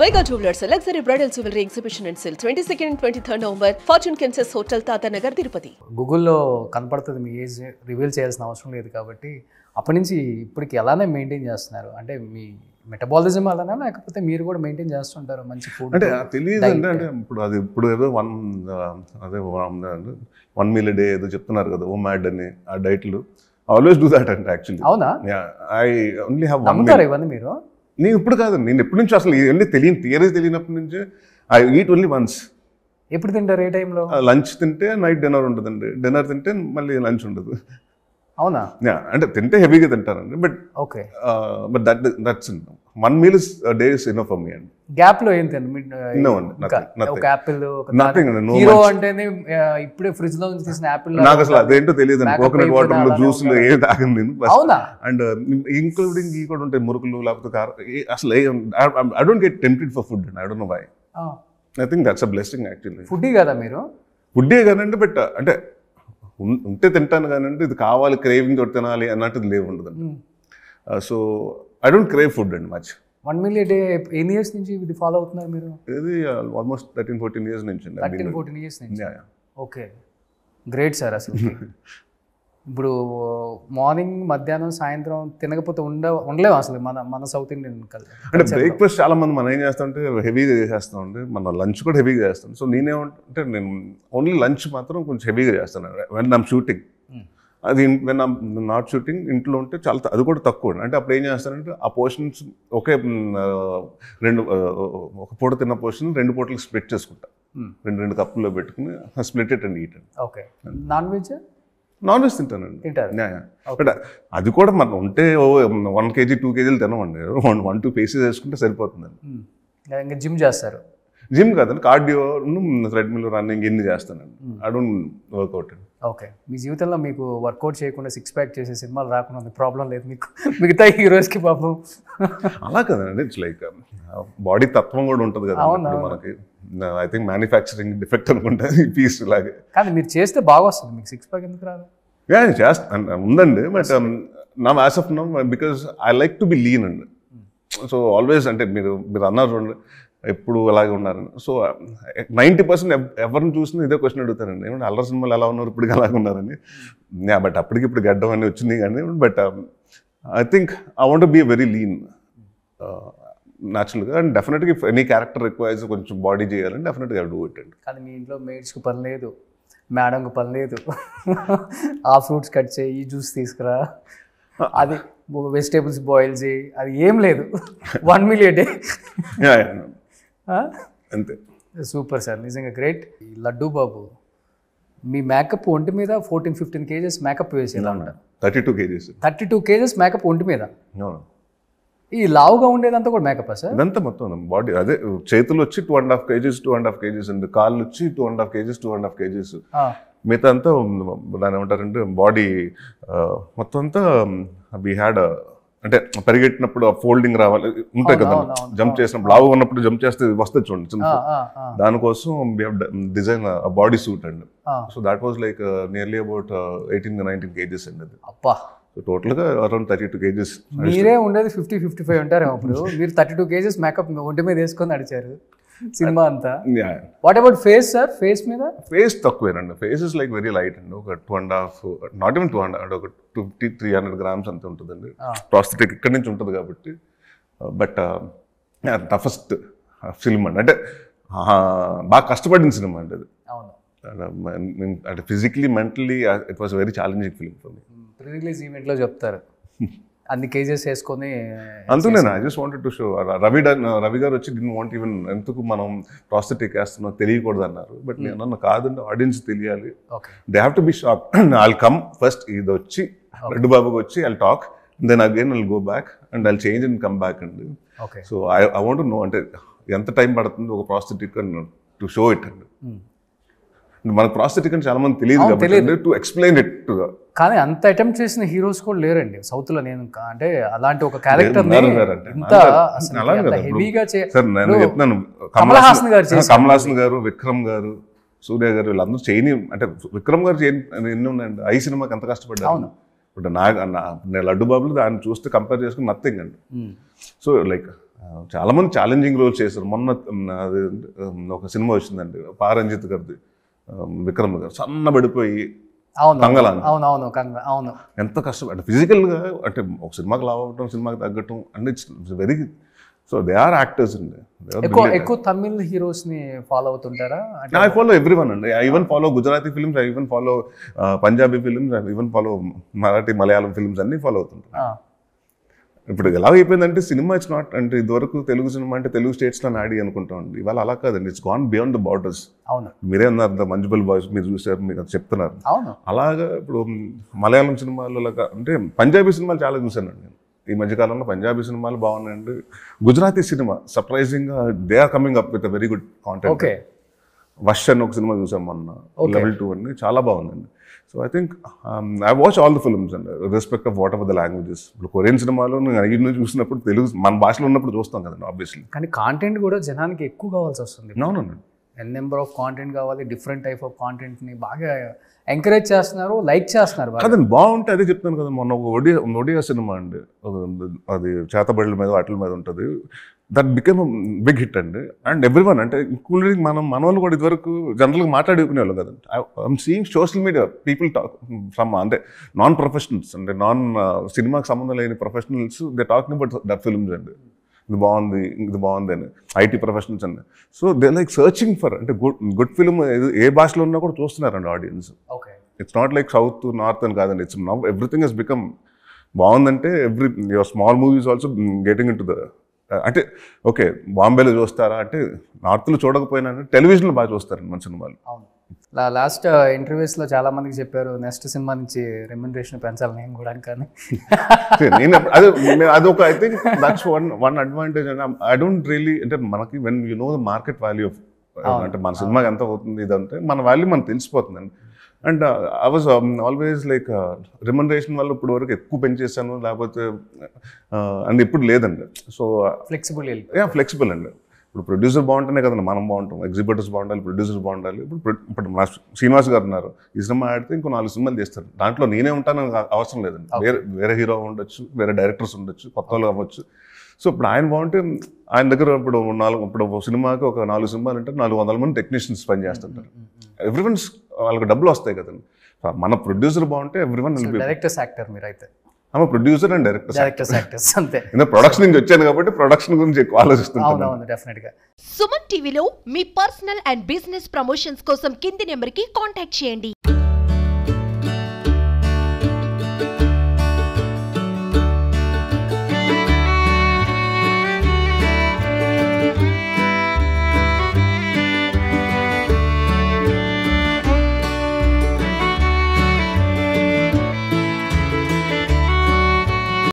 Vega Jewelers, a luxury bridal jewelry exhibition and sale 22nd and 23rd November, Fortune Kansas Hotel, Tata Nagar, Tirupati. గూగుల్లో కనపడుతుంది మీ age reveal చేయాల్సిన అవసరం లేదు కాబట్టి అప్పటి నుంచి ఇప్పటికి ఎలానే మెయింటైన్ చేస్తున్నారు అంటే మీ మెటబాలిజం అలానే లేకపోతే మీరు కూడా మెయింటైన్ చేస్తుంటారు మంచి ఫుడ్ అంటే తెలియదు అంటే ఇప్పుడు ఏదో వన్ మీల్ డే ఏదో చెప్తున్నారు కదా ఓ మ్యాడ్ అని ఆ డైట్లు ఆల్వేస్ డూ దాట్ అంటే యాక్చువల్లీ అవునా ఐ ఓన్లీ హ్యావ్ నమ్ముతారా ఇవన్నీ మీరు నేను ఇప్పుడు కాదు నేను ఎప్పటి నుంచి అసలు ఇవన్నీ థియరీస్ తెలియనప్పటి నుంచి ఐ ఈట్ ఓన్లీ వన్స్ ఎప్పుడు తింటారు ఏ టైంలో లంచ్ తింటే నైట్ డిన్నర్ ఉంటుందండి డిన్నర్ తింటే మళ్ళీ లంచ్ ఉండదు అవునా అంటే తింటే హెవీగా తింటానండి but okay but that's one meal is day is enough for me అండి గ్యాప్ లో ఏం తింటారు ఒక యాపిల్ హీరో అంటేనే ఇప్పుడే ఫ్రిడ్జ్ లో నుంచి తీసిన యాపిల్ నాకు అసలు అదేంటో తెలియదు కోకోనట్ వాటర్ జ్యూస్లు ఏమి తాగండి నేను అవునా అండ్ ఇంక్లూడింగ్ ఈ కూడా ఉంటాయి మురుకులు లేకపోతే అసలు I don't get tempted for food and I don't know why I think that's a blessing actually food కదా మీరు ఫుడ్డే కానండి బట్ అంటే ఉంటే తింటాను కానండి ఇది కావాలి క్రేవింగ్ తోటి తినాలి అన్నట్టు లేవు ఉండదండి so I don't crave food అండి మచ్ 1 meal a day ఎన్ని ఇయర్స్ నుంచి ఇది ఫాలో అవుతున్నారు మీరు ఇది ఆల్మోస్ట్ 13-14 years నుంచి 13-14 years నుంచి ఓకే గ్రేట్ సార్ అసలు ఇప్పుడు మార్నింగ్ మధ్యాహ్నం సాయంత్రం తినకపోతే ఉండలేము అసలు మన సౌత్ ఇండియన్ అంటే బ్రేక్ఫాస్ట్ చాలా మంది మనం ఏం చేస్తామంటే హెవీగా చేసేస్తామండి మన లంచ్ కూడా హెవీగా చేస్తాం సో నేనేమంటే నేను ఓన్లీ లంచ్ మాత్రం కొంచెం హెవీగా చేస్తాను వెన్ ఐమ్ షూటింగ్ అది వెన్ ఐమ్ నాట్ షూటింగ్ ఇంట్లో ఉంటే చాలా అది కూడా తక్కువ అంటే అప్పుడు ఏం చేస్తానంటే ఆ పోర్షన్స్ ఒకే ఒక పూట తిన్న పోర్షన్ 2 పూటలకు స్ప్లిట్ చేసుకుంటా 2 కప్పుల్లో పెట్టుకుని split it and eat okay non veg తింటానండి బట్ అది కూడా మనం ఉంటే 1 kg 2 kg తినమండి 1-2 pieces వేసుకుంటే సరిపోతుందండి ఇంకా జిమ్ చేస్తారు జిమ్ కాదండి కార్డియో థ్రెడ్మిల్ రన్నింగ్ ఎన్ని చేస్తానండి ఐ డోంట్ వర్కౌట్ అండి ఓకే మీ జీవితంలో మీకు వర్కౌట్ చేయకుండా 6-pack చేసే సినిమాలు రాకుండా ప్రాబ్లం లేదు మీకు మిగతా హీరోస్కి పాపం అలా కదండి ఇట్స్ లైక్ బాడీ తత్వం కూడా ఉంటుంది కదా మనకి ఐ థింక్ మ్యానుఫ్యాక్చరింగ్ డిఫెక్ట్ అనుకుంటా ఈ పీస్ లాగే కానీ మీరు చేస్తే బాగా వస్తుంది మీకు 6-pack ఎందుకు రాదు చేస్తాను ఉందండి బట్ నా as of now because I like to be lean అండి సో ఆల్వేస్ అంటే మీరు అన్నారు చూడండి ఎప్పుడు అలాగే ఉన్నారని సో 90% ఎవరిని చూసినా ఇదే క్వశ్చన్ అడుగుతారండి ఏమంటే అల్లరి సినిమాలు ఎలా ఉన్నారు ఇప్పటికి అలాగే ఉన్నారని బట్ అప్పటికి ఇప్పుడు గడ్డం అని వచ్చింది కానీ but I think I want be very lean న్యాచురల్గా అండ్ డెఫినెట్గా ఇఫ్ ఎనీ క్యారెక్టర్ రిక్వైర్స్ కొంచెం బాడీ చేయాలని డెఫినెట్గా డూ ఇట్ అండి కానీ మీ ఇంట్లో మేడ్స్కి పని లేదు మేడంకి పని లేదు ఆ ఫ్రూట్స్ కట్ చేయి ఈ జ్యూస్ తీసుకురా అది వెజిటేబుల్స్ బాయిల్ చేయి అది ఏం లేదు 1 meal a day అంతే సూపర్ సార్ నిజంగా గ్రేట్ లడ్డూ బాబు మీ మేకప్ ఒంటి మీద 14-15 kgs మేకప్ వేసి ఎలా ఉంటారు 32 kgs మేకప్ ఒంటి మీద ఈ లావుగా ఉండేదంతా కూడా మేకప్ సార్ ఇదంతా మొత్తం బాడీ అదే చేతులు వచ్చి 2.5 kgs అండి కాళ్ళు వచ్చి 2.5 kgs మిగతా అంతా దాని ఏమంటారంటే బాడీ మొత్తం అంతా వీ హ్యాడ్ అంటే పరిగెట్టినప్పుడు ఆ ఫోల్డింగ్ రావాలి ఉంటాయి కదా జంప్ చేసినప్పుడు లావుగా ఉన్నప్పుడు జంప్ చేస్తే వస్తుంది చూడండి దానికోసం డిజైన్ బాడీ సూట్ అండి so that was like nearly about 18-19 kgs అండి అది సో టోటల్గా అరౌండ్ 32 kgs మీరే ఉండేది 50-55 ఉంటారు అప్పుడు మీరు 32 kgs మేకప్ ఒంటి మీద వేసుకొని నడిచారు సినిమా అంతా what about face sir face తక్కువేనండి face is like very light అండి ఒక 2.5 నాట్ ఈవెన్ 200 ఒక 250-300 grams అంత ఉంటుందండి ప్రాస్థెటిక్ ఇక్కడి నుంచి ఉంటుంది కాబట్టి బట్ టఫెస్ట్ ఫిల్మ్ అండి అంటే బాగా కష్టపడిన సినిమా అండి అది అంటే physically mentally it was very challenging film for me pre release ఈవెంట్లో చెప్తారు అన్ని కేజెస్ వేసుకొని అంతే I just wanted to show Ravi గారు వచ్చి డిడ్ వాంట్ ఈవెన్ ఎందుకు మనం ప్రాస్థెటిక్ వేస్తున్నాం తెలియకూడదు అన్నారు బట్ నేను అన్న కాదండి ఆడియన్స్ తెలియాలి they have to be shock I'll come first ఇది వచ్చి లడ్డు బాబుకి వచ్చి I'll talk then again I'll go back and I'll change and come back అండి so I want to know అంటే ఎంత టైం పడుతుంది ఒక ప్రాస్థెటిక్ టు షో ఇట్ అండి మనకు ప్రాస్థెటిక్ అని చాలా మంది తెలియదు కాబట్టి టు ఎక్స్ప్లెయిన్ ఇట్ కానీ అంత అటెంప్ట్ చేసిన హీరోస్ కూడా లేరండి సౌత్ లో నేను అంటే అలాంటి ఒక క్యారెక్టర్ కమల్ హాసన్ గారు విక్రమ్ గారు సూర్య గారు వీళ్ళందరూ చేయని అంటే విక్రమ్ గారు చేయని ఎన్ని ఉన్నాయండి ఐ సినిమాకి ఎంత కష్టపడ్డారు ఇప్పుడు లడ్డు బాబులు దాన్ని చూస్తే కంపేర్ చేసుకుని నథింగ్ అండి సో లైక్ చాలా మంది ఛాలెంజింగ్ రోల్స్ చేశారు. మొన్న అది ఒక సినిమా వచ్చిందండి పారంజిత్ గారిది, విక్రమ్ గారు సన్నబడిపోయి అవును ఎంత కష్టం అంటే ఫిజికల్గా, అంటే ఒక సినిమాకి లావ్ అవ్వటం, సినిమాకి తగ్గటం అంటే it's very, so they are actors అండి. ఎక్కువ తమిళ్ హీరోస్ ని ఫాలో అవుతుంటారా? ఐ ఫాలో ఎవ్రీవన్ అండి. I even follow Gujarati films, I even follow Punjabi films, I even follow Marathi Malayalam films అన్ని ఫాలో అవుతుంటారు. ఇప్పుడు ఎలా అయిపోయిందంటే సినిమా ఇట్స్ నాట్ అంటే ఇదివరకు తెలుగు సినిమా అంటే తెలుగు స్టేట్స్లో నాడి అనుకుంటామండి. ఇవాళ అలా కాదండి, it's gone beyond the borders. అవును, మీరే అన్నారు ద మంజుబల్ బాయ్స్, మీరు చూసారు, మీకు చెప్తున్నారు. అలాగా ఇప్పుడు మలయాళం సినిమాలు అంటే పంజాబీ సినిమాలు చాలా చూశానండి నేను ఈ మధ్యకాలంలో. పంజాబీ సినిమాలు బాగున్నాయండి. గుజరాతీ సినిమా సర్ప్రైజింగ్గా they are coming up with very good content. Vash అని ఒక సినిమా చూసాం మొన్న, లెవెల్ 2 అని, చాలా బాగుందండి. So I think I watch all the films and respect of what ever the languages. ఇప్పుడు కొరియన్ సినిమాలో నేను చూసినప్పుడు తెలుగు మన భాషలో ఉన్నప్పుడు చూస్తాం కదండి ఆబ్వియస్లీ, కానీ కాంటెంట్ కూడా జనానికి ఎక్కువ కావాల్సి వస్తుంది. అవునండి, నెంబర్ ఆఫ్ కాంటెంట్ కావాలి, డిఫరెంట్ టైప్ ఆఫ్ కాంటెంట్ని బాగా ఎంకరేజ్ చేస్తున్నారు, లైక్ చేస్తున్నారు. అదండి బాగుంటే అదే చెప్తాను కదా. మొన్న ఒక ఒడియా సినిమా అండి, అది చేతబడుల మీద వాటిల మీద ఉంటుంది, దట్ బికేమ్ బిగ్ హిట్ అండి. అండ్ ఎవ్రీవన్ అంటే ఇంక్లూడింగ్ మన వాళ్ళు కూడా ఇదివరకు జనరల్గా మాట్లాడుకునే వాళ్ళు కదండి. I'm seeing social media people talk from అంటే నాన్ ప్రొఫెషనల్స్, అంటే సినిమాకి సంబంధం లేని professionals, they talking about that films అండి. ఇది బాగుంది అని, ఐటీ ప్రొఫెషనల్స్ అండి. So they like searching for అంటే గుడ్ ఫిల్మ్ ఏ భాషలో ఉన్నా కూడా చూస్తున్నారండి audience. It's not like south north అని కాదండి, it's now everything Hess become బాగుందంటే your small movies also getting in to the, అంటే ఓకే బాంబేలో చూస్తారా అంటే నార్త్లో చూడకపోయినా టెలివిజన్లో బాగా చూస్తారండి మన సినిమాలు. లాస్ట్ ఇంటర్వ్యూస్లో చాలా మందికి చెప్పారు నెక్స్ట్ సినిమా నుంచి రెమ్యునరేషన్ పెంచాలి నేను కూడా, కానీ నేను అదొక I think that's one advantage and I don't really అంటే మనకి when you know the market value of అంటే మన సినిమాకి ఎంత అవుతుంది ఇదంటే మన వాల్యూ మనకు తెలిసిపోతుందండి. And I was always like remuneration వల్ల ఇప్పుడు వరకు ఎక్కువ పెంచేసాను లేకపోతే అండ్ ఇప్పుడు లేదండి. సో ఫ్లెక్సిబుల్ అండి. ఇప్పుడు ప్రొడ్యూసర్ బాగుంటేనే కదండి మనం బాగుంటాం, ఎగ్జిబిటర్స్ బాగుండాలి, ప్రొడ్యూసర్స్ బాగుండాలి. ఇప్పుడు మా శ్రీనివాస్ గారు ఉన్నారు, ఈ సినిమా ఆడితే ఇంకో 4 సినిమాలు చేస్తారు, దాంట్లో నేనే ఉంటానని అవసరం లేదండి. వేరే హీరో ఉండొచ్చు, వేరే డైరెక్టర్స్ ఉండొచ్చు, కొత్త వాళ్ళు అవ్వచ్చు. సో ఇప్పుడు ఆయన బాగుంటే ఆయన దగ్గర ఇప్పుడు సినిమాకి ఒక 4 సినిమాలు అంటే 400 మంది టెక్నీషియన్స్ పని చేస్తుంటారు. ఎవ్రీవన్స్ వాళ్ళకి డబ్బులు వస్తాయి కదండి. మన ప్రొడ్యూసర్ బాగుంటే ఎవ్రీవన్ డైరెక్టర్స్ యాక్టర్ మీరైతే ప్రొడ్యూసర్ అండ్ డైరెక్టర్స్ అంతే. ప్రొడక్షన్ నుంచి వచ్చాను కాబట్టి ప్రొడక్షన్ గురించి ఎక్కువ ఆలోచిస్తున్నాను. డెఫినెట్గా సుమన్ టీవీలో మీ పర్సనల్ అండ్ బిజినెస్ ప్రమోషన్స్ కోసం కింది నెంబర్కి కాంటాక్ట్ చేయండి.